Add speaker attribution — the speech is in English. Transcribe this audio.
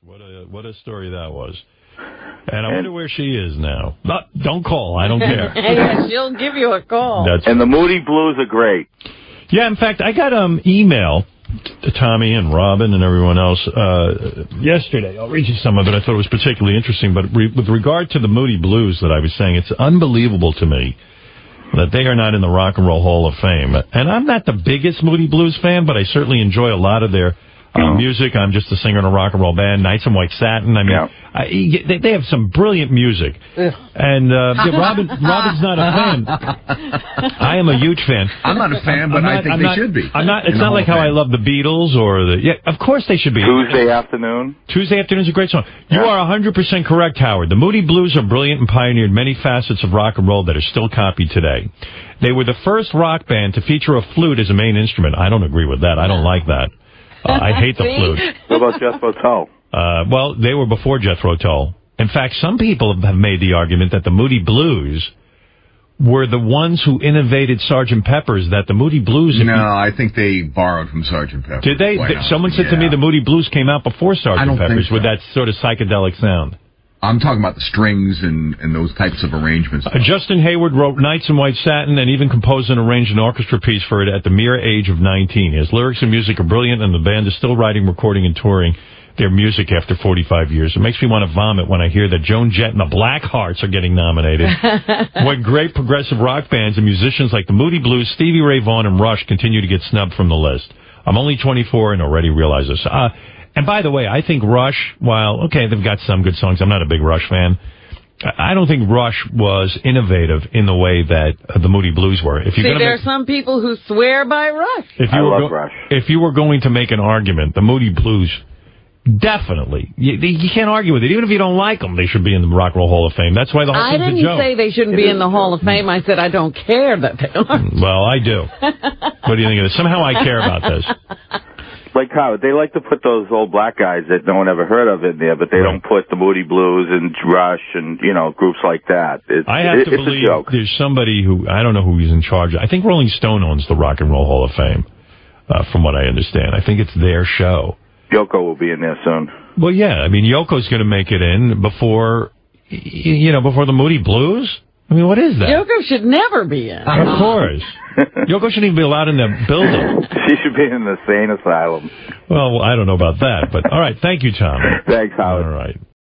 Speaker 1: What a story that was. And I wonder where she is now. No, don't call. I don't care.
Speaker 2: Yeah, she'll give you a call.
Speaker 3: And the Moody Blues are great.
Speaker 1: Yeah, in fact, I got email to Tommy and Robin and everyone else yesterday. I'll read you some of it. I thought it was particularly interesting. But with regard to the Moody Blues that I was saying, it's unbelievable to me that they are not in the Rock and Roll Hall of Fame. And I'm not the biggest Moody Blues fan, but I certainly enjoy a lot of their music. I'm just a singer in a rock and roll band. Knights in White Satin. I mean, they have some brilliant music. And Robin's not a fan. I am a huge fan.
Speaker 4: I'm not a fan, but I think they should be.
Speaker 1: It's not like how I love the Beatles or the. Yeah, of course they should be.
Speaker 3: Tuesday Afternoon.
Speaker 1: Tuesday Afternoon is a great song. You are 100% correct, Howard. The Moody Blues are brilliant and pioneered many facets of rock and roll that are still copied today. They were the first rock band to feature a flute as a main instrument. I don't agree with that. I don't like that. I hate the flute.
Speaker 3: What about Jethro Tull?
Speaker 1: Well, they were before Jethro Tull. In fact, some people have made the argument that the Moody Blues were the ones who innovated Sgt. Pepper's, that the Moody Blues...
Speaker 4: No, I think they borrowed from Sgt. Pepper.
Speaker 1: Did they? Someone said to me the Moody Blues came out before Sgt. Pepper's with that sort of psychedelic sound.
Speaker 4: I'm talking about the strings and those types of arrangements.
Speaker 1: Justin Hayward wrote Knights in White Satin and even composed and arranged an orchestra piece for it at the mere age of 19. His lyrics and music are brilliant, and the band is still writing, recording, and touring their music after 45 years. It makes me want to vomit when I hear that Joan Jett and the Blackhearts are getting nominated. When great progressive rock bands and musicians like the Moody Blues, Stevie Ray Vaughan, and Rush continue to get snubbed from the list. I'm only 24 and already realize this. And by the way, I think Rush, while, okay, they've got some good songs. I'm not a big Rush fan. I don't think Rush was innovative in the way that the Moody Blues were.
Speaker 2: There are some people who swear by Rush.
Speaker 3: I love Rush.
Speaker 1: If you were going to make an argument, the Moody Blues, definitely. You can't argue with it. Even if you don't like them, they should be in the Rock and Roll Hall of Fame. That's why the whole thing's a joke.
Speaker 2: I didn't say they shouldn't be in the Hall of Fame. I said I don't care that they aren't.
Speaker 1: Well, I do. What do you think of this? Somehow I care about this.
Speaker 3: Like how they like to put those old black guys that no one ever heard of in there, but they don't put the Moody Blues and Rush and, groups like that.
Speaker 1: I have to believe there's somebody who, I don't know who he's in charge of. I think Rolling Stone owns the Rock and Roll Hall of Fame, from what I understand. I think it's their show.
Speaker 3: Yoko will be in there soon.
Speaker 1: Well, yeah. I mean, Yoko's going to make it in before the Moody Blues. I mean, what is that?
Speaker 2: Yoko should never be in.
Speaker 1: Of course. Yoko shouldn't even be allowed in the building.
Speaker 3: She should be in the insane asylum.
Speaker 1: Well, I don't know about that, but all right. Thank you, Tom.
Speaker 3: Thanks, Howard.
Speaker 1: All right.